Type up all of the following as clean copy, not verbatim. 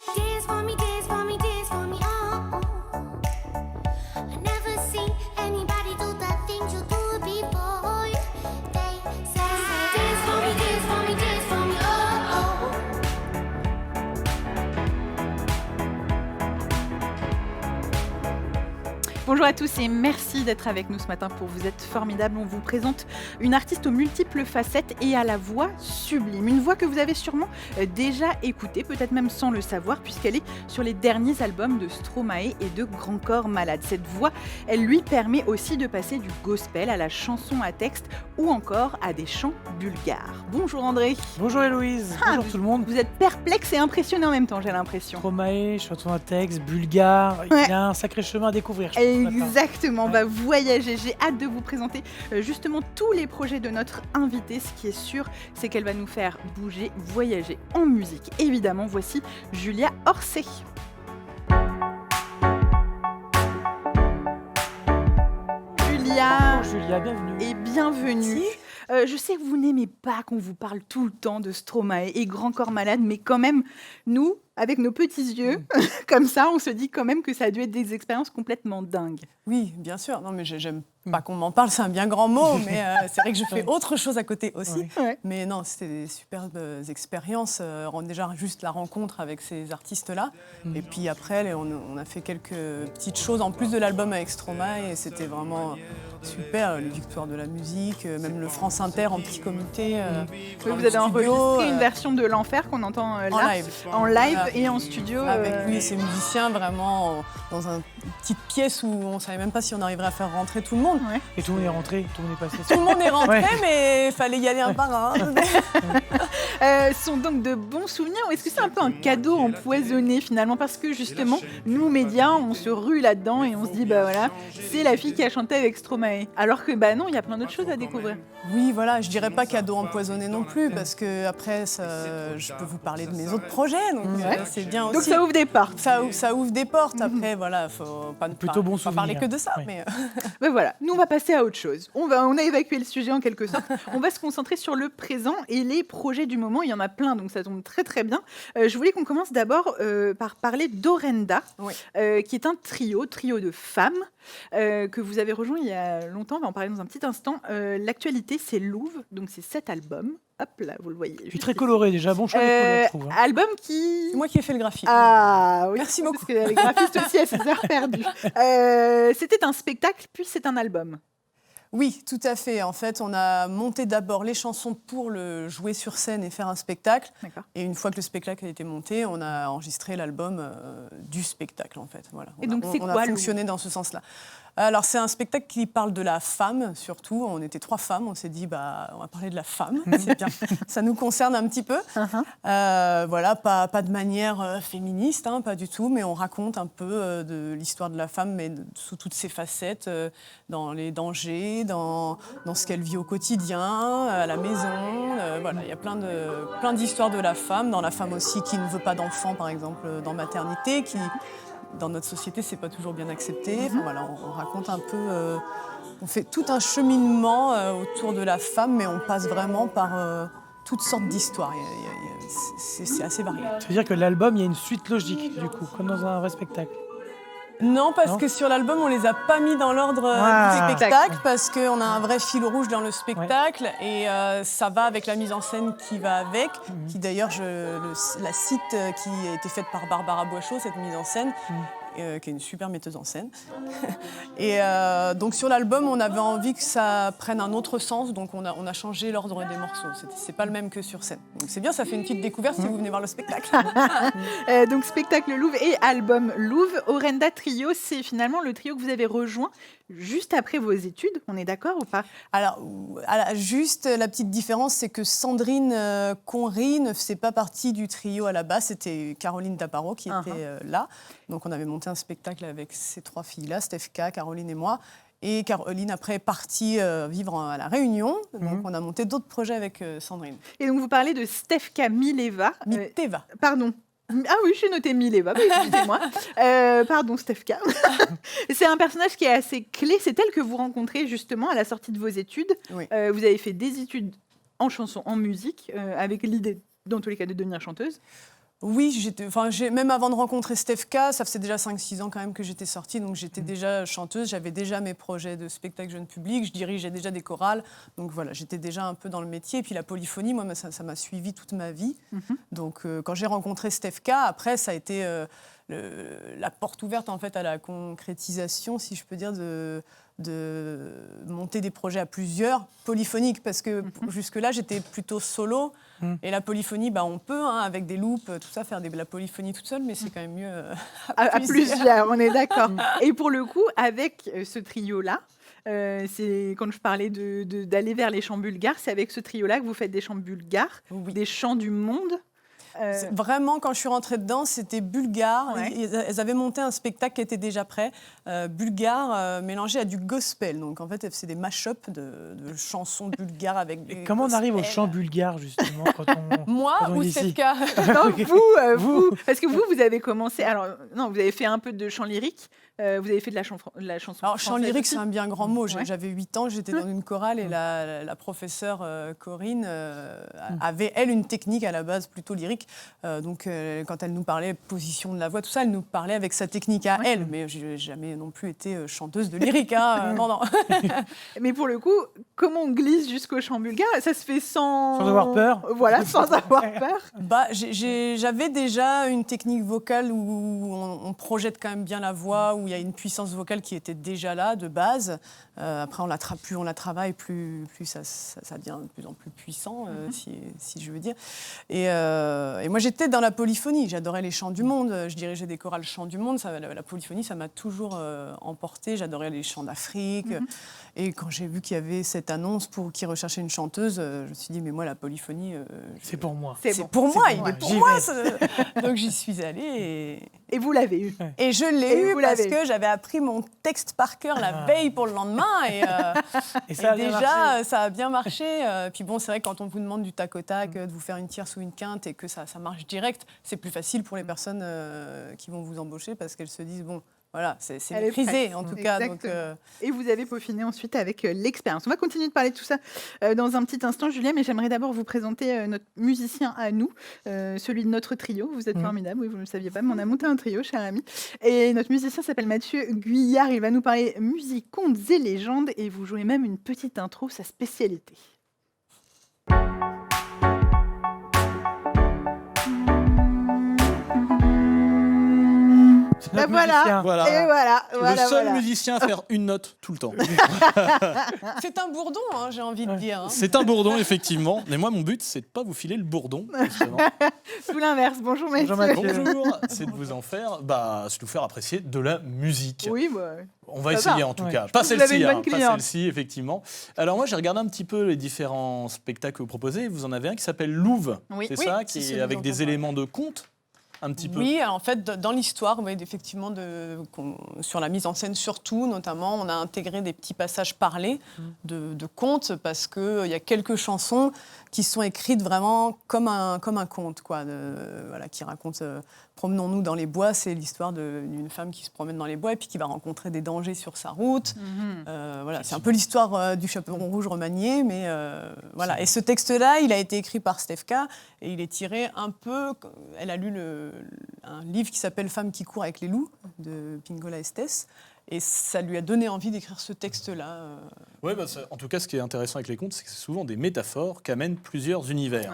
Dance for me, dance for me, dance for me, oh, oh. I never seen anybody do the things you do before. They say, dance for me, dance for me, dance for me, oh, oh. Bonjour à tous et merci d'être avec nous ce matin pour Vous êtes formidables. On vous présente une artiste aux multiples facettes et à la voix sublime. Une voix que vous avez sûrement déjà écoutée, peut-être même sans le savoir, puisqu'elle est sur les derniers albums de Stromae et de Grand Corps Malade. Cette voix, elle lui permet aussi de passer du gospel à la chanson à texte ou encore à des chants bulgares. Bonjour André. Bonjour Héloïse, bonjour tout le monde. Vous êtes perplexe et impressionné en même temps, j'ai l'impression. Stromae, chanson à texte, bulgare, il y a un sacré chemin à découvrir. Je pense, Exactement, ouais. Voyager. J'ai hâte de vous présenter justement tous les projets de notre invitée. Ce qui est sûr, c'est qu'elle va nous faire bouger, voyager en musique. Évidemment, voici Julia Orsay. Julia, Bonjour Julia, bienvenue. et bienvenue. Je sais que vous n'aimez pas qu'on vous parle tout le temps de Stromae et Grand Corps Malade, mais quand même, nous, avec nos petits yeux, comme ça, on se dit quand même que ça a dû être des expériences complètement dingues. Oui, bien sûr. Non, mais j'aime pas qu'on m'en parle, c'est un bien grand mot, mais c'est vrai que je fais autre chose à côté aussi. Oui. Ouais. Mais non, c'était des superbes expériences. Déjà, juste la rencontre avec ces artistes-là. Et puis après, on a fait quelques petites choses en plus de l'album avec Stromae. Et c'était vraiment super. Les victoires de la musique, même le France Inter en petit comité. Oui, dans vous le avez studio, enregistré une version de l'Enfer qu'on entend là, en live Voilà. et en studio. Avec lui et ses musiciens, vraiment dans une petite pièce où on ne savait même pas si on arriverait à faire rentrer tout le monde. Ouais. Et tout le monde est rentré, tout le monde est passé. Tout le monde est rentré, Ouais. mais il fallait y aller un par un. Sont donc de bons souvenirs ou est-ce que c'est un peu un cadeau empoisonné finalement parce que justement nous médias on se rue là-dedans et on se dit bah voilà c'est la fille qui a chanté avec Stromae alors que bah non il y a plein d'autres choses à découvrir. Oui, voilà, je dirais pas cadeau empoisonné non plus, parce que après, je peux vous parler de mes autres projets, donc c'est bien aussi. Donc ça ouvre des portes. Ça ouvre des portes. Après, voilà, faut pas Plutôt bon pas parler souvenir. que de ça, Oui. mais Ben voilà, nous on va passer à autre chose. On a évacué le sujet en quelque sorte. On va se concentrer sur le présent et les projets du moment. Il y en a plein, donc ça tombe très très bien. Je voulais qu'on commence d'abord par parler d'Orenda, oui. qui est un trio de femmes que vous avez rejoint il y a longtemps. On va en parler dans un petit instant. L'actualité, c'est Louvre, donc c'est 7 albums. Hop là, vous le voyez. Puis très coloré déjà, bon choix de couleurs, je trouve. hein. Album qui... C'est moi qui ai fait le graphique. Ah oui, Merci beaucoup. parce que les graphistes aussi à 6 heures perdues. C'était un spectacle, puis c'est un album. Oui, tout à fait. En fait, on a monté d'abord les chansons pour le jouer sur scène et faire un spectacle. D'accord. Et une fois que le spectacle a été monté, on a enregistré l'album du spectacle, en fait. Voilà. Et donc, c'est on quoi, a fonctionné dans ce sens-là. Alors, c'est un spectacle qui parle de la femme, surtout. On était 3 femmes. On s'est dit, on va parler de la femme. C'est bien. Ça nous concerne un petit peu. Voilà, pas de manière féministe, hein, pas du tout, mais on raconte un peu de l'histoire de la femme, mais sous toutes ses facettes, dans les dangers, dans ce qu'elle vit au quotidien, à la maison. Voilà, il y a plein d'histoires de la femme, dans la femme aussi qui ne veut pas d'enfants, par exemple, dans maternité, qui, dans notre société, c'est pas toujours bien accepté. Enfin, voilà, on raconte un peu... on fait tout un cheminement autour de la femme, mais on passe vraiment par toutes sortes d'histoires. C'est assez varié. Ça veut dire que l'album, il y a une suite logique, du coup, comme dans un vrai spectacle. Non, parce Non que sur l'album, on les a pas mis dans l'ordre Ah. du spectacle, parce qu'on a un vrai fil rouge dans le spectacle, et ça va avec la mise en scène qui va avec, qui d'ailleurs, la cite qui a été faite par Barbara Boischaud, cette mise en scène, qui est une super metteuse en scène. Et donc sur l'album, on avait envie que ça prenne un autre sens, donc on a changé l'ordre des morceaux. C'est pas le même que sur scène. Donc c'est bien, ça fait une petite découverte si vous venez voir le spectacle. Donc spectacle Louvre et album Louvre. Orenda Trio, c'est finalement le trio que vous avez rejoint juste après vos études, on est d'accord ou pas? Alors, juste la petite différence, c'est que Sandrine Conry ne faisait pas partie du trio à la base, c'était Caroline Taparo qui était là. Donc on avait monté un spectacle avec ces 3 filles-là, Stefka, Caroline et moi. Et Caroline, après, est partie vivre à La Réunion. Donc on a monté d'autres projets avec Sandrine. Et donc vous parlez de Stefka Mileva. Miteva. Pardon. Ah oui, j'ai noté Mileva, excusez-moi. Pardon, Stefka. C'est un personnage qui est assez clé. C'est elle que vous rencontrez justement à la sortie de vos études. Oui. Vous avez fait des études en chanson, en musique, avec l'idée, dans tous les cas, de devenir chanteuse. Oui, même avant de rencontrer Stefka, ça faisait déjà 5-6 ans quand même que j'étais sortie, donc j'étais déjà chanteuse, j'avais déjà mes projets de spectacle jeune public, je dirigeais déjà des chorales, donc voilà, j'étais déjà un peu dans le métier. Et puis la polyphonie, moi, ça m'a suivi toute ma vie. Donc quand j'ai rencontré Stefka, après, ça a été la porte ouverte en fait à la concrétisation, si je peux dire, de monter des projets à plusieurs, polyphoniques, parce que jusque-là, j'étais plutôt solo. Et la polyphonie, on peut, avec des loupes, tout ça, faire de la polyphonie toute seule, mais c'est quand même mieux à plusieurs, on est d'accord. Et pour le coup, avec ce trio-là, c'est quand je parlais d'aller vers les chants bulgares, c'est avec ce trio-là que vous faites des chants bulgares, des chants du monde. Vraiment, quand je suis rentrée dedans, c'était bulgare. Ouais. Elles avaient monté un spectacle qui était déjà prêt, bulgare mélangé à du gospel. Donc en fait, c'est des mash-up de chansons bulgares avec des. Et comment on arrive au gospel. chant bulgare, justement, quand on. Moi quand on ou est ici Stefka? Non, vous, parce que vous avez commencé. Alors non, vous avez fait un peu de chant lyrique. Vous avez fait de la chanson. Alors, chant française lyrique, aussi. c'est un bien grand mot. Ouais. J'avais 8 ans, j'étais dans une chorale et la professeure Corinne avait, elle, une technique à la base plutôt lyrique. Donc, quand elle nous parlait position de la voix, tout ça, elle nous parlait avec sa technique à elle. Mais je n'ai jamais non plus été chanteuse de lyrique. Non, non. Mais pour le coup, comment on glisse jusqu'au chant bulgare? Ça se fait sans avoir peur. Voilà, sans avoir peur. J'avais déjà une technique vocale où on projette quand même bien la voix, où il y a une puissance vocale qui était déjà là de base. Après, plus on la travaille, plus ça devient de plus en plus puissant, si je veux dire. Et moi, j'étais dans la polyphonie. J'adorais les chants du monde. Je dirigeais des chorales chants du monde. La polyphonie, ça m'a toujours emportée. J'adorais les chants d'Afrique. Et quand j'ai vu qu'il y avait cette annonce qui recherchait une chanteuse, je me suis dit, mais moi, la polyphonie... C'est pour moi. C'est C'est bon. pour moi, C'est il pour est moi. pour J'y moi. vais. Donc j'y suis allée Et vous l'avez eu. et je Et l'ai eu vous parce l'avez. que j'avais appris mon texte par cœur la veille pour le lendemain Et ça a bien déjà marché. ça a bien marché. Puis bon, c'est vrai que quand on vous demande du tac au tac, de vous faire une tierce ou une quinte et que ça marche direct, c'est plus facile pour les personnes qui vont vous embaucher parce qu'elles se disent bon. Voilà, c'est Elle est maîtrisé prête. en tout cas. Donc, Exactement. Et vous avez peaufiné ensuite avec l'expérience. On va continuer de parler de tout ça dans un petit instant, Julien, mais j'aimerais d'abord vous présenter notre musicien à nous, celui de notre trio. Vous êtes formidable, oui, vous ne le saviez pas, mais on a monté un trio, cher ami. Et notre musicien s'appelle Mathieu Guyard. Il va nous parler musique, contes et légendes. Et vous jouez même une petite intro, sa spécialité. C'est notre voilà. musicien. Voilà. Et voilà, Le voilà, seul voilà. musicien à faire une note tout le temps. c'est un bourdon, j'ai envie de dire. C'est un bourdon, effectivement. Mais moi, mon but, c'est de pas vous filer le bourdon. Justement. Tout l'inverse. Bonjour, Mathieu. Bonjour, Mathieu. Bonjour, c'est de vous en faire, c'est de vous faire apprécier de la musique. Oui, On va Ça va. essayer en tout Ouais. cas. Je Pas pense que vous avez celle-ci, une bonne pas cliente. celle-ci, effectivement. Alors moi, j'ai regardé un petit peu les différents spectacles que vous proposez. Vous en avez un qui s'appelle Louve, Oui. c'est Oui, ça, c'est qui est celui avec dont des on parle. éléments de conte, un petit peu. Oui, alors en fait, dans l'histoire, effectivement, sur la mise en scène surtout, notamment, on a intégré des petits passages parlés de contes parce qu'il y a quelques chansons qui sont écrites vraiment comme un conte, quoi, qui racontent promenons-nous dans les bois. C'est l'histoire d'une femme qui se promène dans les bois et puis qui va rencontrer des dangers sur sa route. C'est un peu l'histoire du chaperon rouge remanié, mais voilà. Et ce texte-là, il a été écrit par Stefka et il est tiré un peu. Elle a lu un livre qui s'appelle Femme qui court avec les loups de Pingola Estés. Et ça lui a donné envie d'écrire ce texte-là. Ouais, en tout cas, ce qui est intéressant avec les contes, c'est que c'est souvent des métaphores qu'amènent plusieurs univers.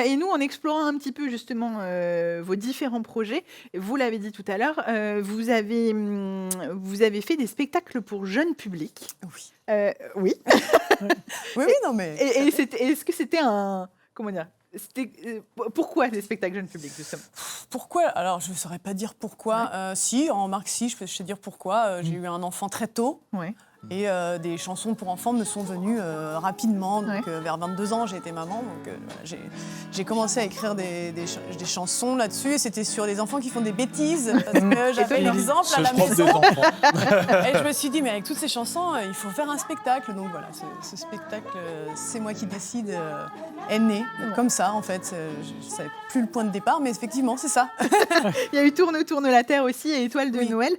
Et nous, en explorant un petit peu justement vos différents projets, vous l'avez dit tout à l'heure, vous avez fait des spectacles pour jeunes publics. Oui. Oui. Oui, non, mais. Et est-ce que c'était un... Comment dire, pourquoi des spectacles jeunes publics, justement? Pourquoi? Alors, je ne saurais pas dire pourquoi. Si, en remarque, je sais dire pourquoi. J'ai eu un enfant très tôt. Ouais. Et des chansons pour enfants me sont venues rapidement. Donc, vers 22 ans, j'ai été maman. Donc, j'ai commencé à écrire des chansons là-dessus. Et c'était sur des enfants qui font des bêtises. Parce que j'avais l'exemple à Ce la prof maison. des enfants. Et je me suis dit, mais avec toutes ces chansons, il faut faire un spectacle. Donc voilà, ce spectacle, C'est moi qui décide, est né. Comme ça, en fait. Je ne savais plus le point de départ, mais effectivement, c'est ça. Il y a eu Tourne la Terre aussi et Étoile de Oui. Noël.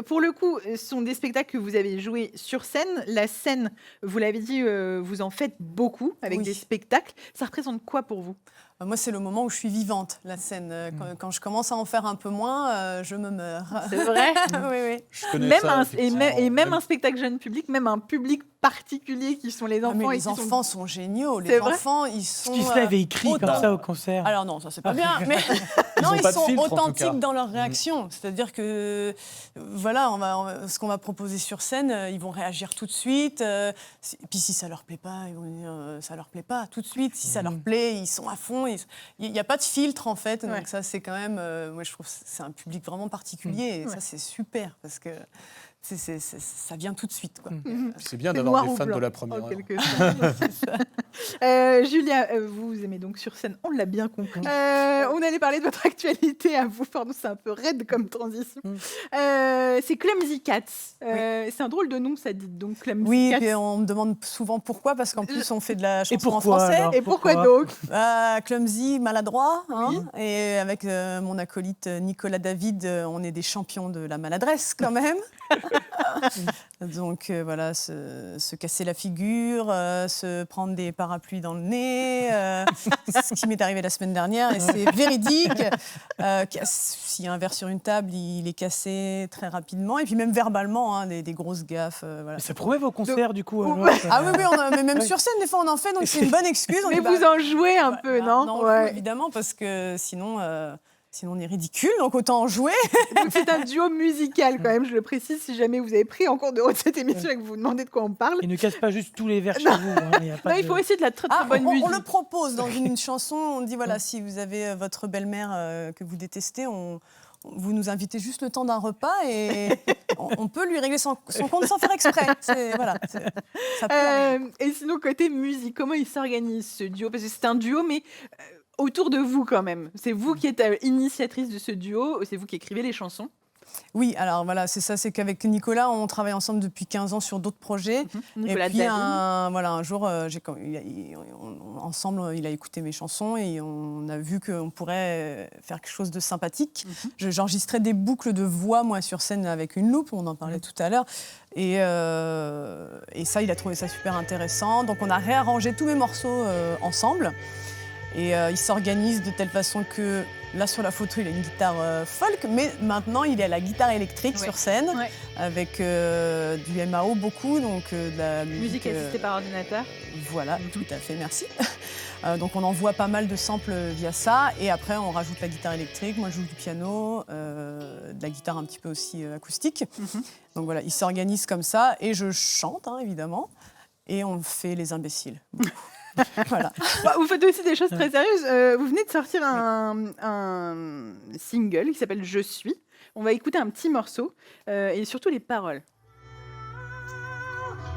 Pour le coup, ce sont des spectacles que vous avez joués jouer sur scène. La scène, vous l'avez dit, vous en faites beaucoup avec Oui. des spectacles. Ça représente quoi pour vous? Moi, c'est le moment où je suis vivante, la scène. Quand je commence à en faire un peu moins, je me meurs. C'est vrai. Oui, oui. Je connais Même ça, et même effectivement. un spectacle jeune public, même un public particulier qui sont les Ah, enfants. mais et les qui sont- enfants sont géniaux. C'est Les vrai enfants, ils Ce sont. qui se lève et il crie comme autant- ça au concert. Alors non, ça c'est pas Ah. bien, mais Ils non, ont ils pas de sont filtre, en tout cas. authentiques dans leur réaction. C'est-à-dire que voilà, ce qu'on va proposer sur scène, ils vont réagir tout de suite. Et puis si ça leur plaît pas, ils vont dire ça leur plaît pas tout de suite. Si ça leur plaît, ils sont à fond. Il n'y a pas de filtre en fait. Ouais. Donc ça c'est quand même, moi je trouve que c'est un public vraiment particulier. Et Ouais. ça c'est super parce que ça vient tout de suite, quoi. C'est bien C'est d'avoir noir des ou fans blanc, de la en première heure. quelque sorte. Julia, vous aimez donc sur scène, on l'a bien compris. On allait parler de votre actualité à vous, pardon, c'est un peu raide comme transition. C'est Clumsy Cats. C'est un drôle de nom, ça dit donc Clumsy Oui, Cats. et on me demande souvent pourquoi, parce qu'en plus on fait de la chanson en pourquoi, français. alors Et pourquoi donc? Clumsy, maladroit, hein. Et avec mon acolyte Nicolas David, on est des champions de la maladresse quand même. Donc voilà, se casser la figure, se prendre des parapluies dans le nez, c'est ce qui m'est arrivé la semaine dernière et c'est véridique. S'il y a un verre sur une table, il est cassé très rapidement et puis même verbalement, hein, des grosses gaffes. Voilà. Mais ça prouvait vos concerts, du coup. Ouais. alors, Ah oui, oui, mais même sur scène, des fois on en fait, donc c'est une bonne excuse. On Mais dit, vous bah, en jouez un peu, non? Non, Ouais. évidemment, parce que sinon on est ridicule, donc autant en jouer. Donc c'est un duo musical quand même, je le précise, si jamais vous avez pris en cours de route cette émission et que vous vous demandez de quoi on parle. Il ne casse pas juste tous les verres chez vous. hein, il y a pas Non, il de- faut aussi de la très très bonne on musique. le propose dans une chanson, on dit voilà, si vous avez votre belle-mère que vous détestez, vous nous invitez juste le temps d'un repas et on peut lui régler son compte sans faire exprès. Ça peut arriver. Et sinon, côté musique, comment il s'organise ce duo? Parce que c'est un duo, mais autour de vous quand même. C'est vous qui êtes initiatrice de ce duo, c'est vous qui écrivez les chansons. Oui, alors voilà, c'est ça, c'est qu'avec Nicolas, on travaille ensemble depuis 15 ans sur d'autres projets. Nicolas Et puis David. un jour, ensemble, il a écouté mes chansons et on a vu qu'on pourrait faire quelque chose de sympathique. J'enregistrais des boucles de voix, moi, sur scène avec une loupe, on en parlait tout à l'heure. Et ça, il a trouvé ça super intéressant. Donc on a réarrangé tous mes morceaux ensemble. Et il s'organise de telle façon que là sur la photo il a une guitare folk, mais maintenant il est à la guitare électrique Ouais. sur scène Ouais. avec du MAO beaucoup, donc de la Musique assistée par ordinateur. Voilà, tout à fait, merci. Donc on envoie pas mal de samples via ça et après on rajoute la guitare électrique, moi je joue du piano, de la guitare un petit peu aussi acoustique. Donc voilà, il s'organise comme ça et je chante hein, évidemment et on fait les imbéciles. Voilà. Bah, vous faites aussi des choses très sérieuses. Vous venez de sortir un single qui s'appelle Je suis. On va écouter un petit morceau et surtout les paroles.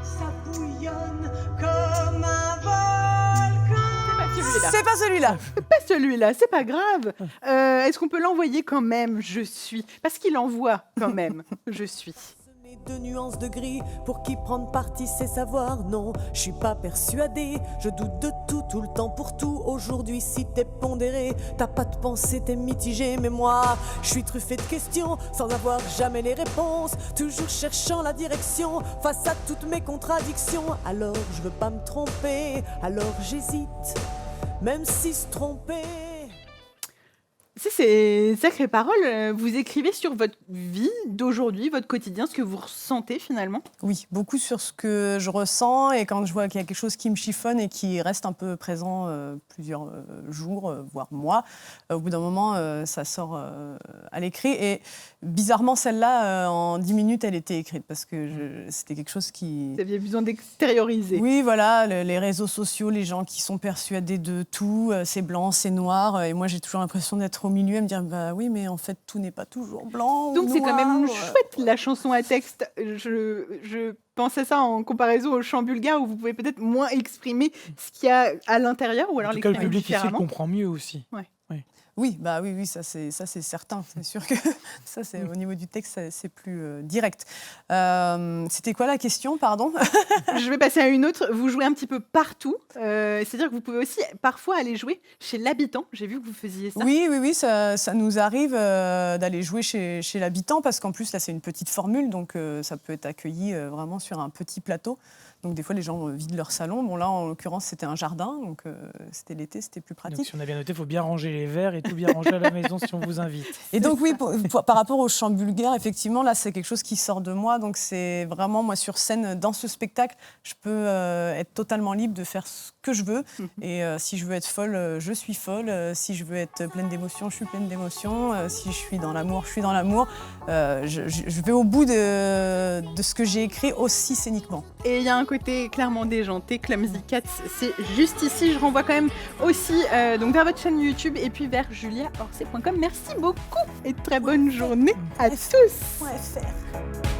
Ça bouillonne comme un volcan. C'est pas celui-là. C'est pas celui-là. Pas celui-là, c'est pas grave. Est-ce qu'on peut l'envoyer quand même? Je suis. Parce qu'il envoie quand même. Je suis. Semé de nuances de gris, pour qui prendre parti c'est savoir. Non, je suis pas persuadée, je doute de tout le temps pour tout. Aujourd'hui si t'es pondéré, t'as pas de pensée, t'es mitigé. Mais moi, je suis truffée de questions, sans avoir jamais les réponses. Toujours cherchant la direction, face à toutes mes contradictions. Alors je veux pas me tromper, alors j'hésite, même si se tromper. C'est sacrées paroles. Vous écrivez sur votre vie d'aujourd'hui, votre quotidien, ce que vous ressentez finalement. Oui, beaucoup sur ce que je ressens et quand je vois qu'il y a quelque chose qui me chiffonne et qui reste un peu présent plusieurs jours, voire mois, au bout d'un moment, ça sort à l'écrit. Et bizarrement, celle-là, en 10 minutes, elle était écrite parce que c'était quelque chose qui... Vous aviez besoin d'extérioriser. Oui, voilà, les réseaux sociaux, les gens qui sont persuadés de tout, c'est blanc, c'est noir. Et moi, j'ai toujours l'impression d'être au milieu et me dire, bah oui, mais en fait, tout n'est pas toujours blanc ou Donc c'est quand même noir. chouette la chanson à texte. Je pensais ça en comparaison au chant bulgare où vous pouvez peut-être moins exprimer ce qu'il y a à l'intérieur ou alors En tout cas, le l'exprimer public ici le différemment. comprend mieux aussi. Oui, oui, ça c'est certain. C'est sûr que ça, c'est au niveau du texte, c'est plus direct. C'était quoi la question, pardon? Je vais passer à une autre. Vous jouez un petit peu partout. C'est-à-dire que vous pouvez aussi parfois aller jouer chez l'habitant. J'ai vu que vous faisiez ça. Oui, ça nous arrive d'aller jouer chez l'habitant parce qu'en plus, là, c'est une petite formule, donc ça peut être accueilli vraiment sur un petit plateau. Donc des fois, les gens vident leur salon. Bon, là, en l'occurrence, c'était un jardin, donc c'était l'été, c'était plus pratique. Donc, si on a bien noté, il faut bien ranger les verres et tout bien ranger à la maison si on vous invite. Et donc oui, par rapport au chant bulgare, effectivement, là, c'est quelque chose qui sort de moi. Donc c'est vraiment, moi, sur scène, dans ce spectacle, je peux être totalement libre de faire ce que je veux. Et si je veux être folle, je suis folle. Si je veux être pleine d'émotions, je suis pleine d'émotions. Si je suis dans l'amour, je suis dans l'amour. Je vais au bout de ce que j'ai écrit aussi scéniquement. Et il y a un côté clairement déjanté, Clumsy Cats, c'est juste ici. Je renvoie quand même aussi donc vers votre chaîne YouTube et puis vers juliaorsay.com. Merci beaucoup et très bonne journée à tous. .fr.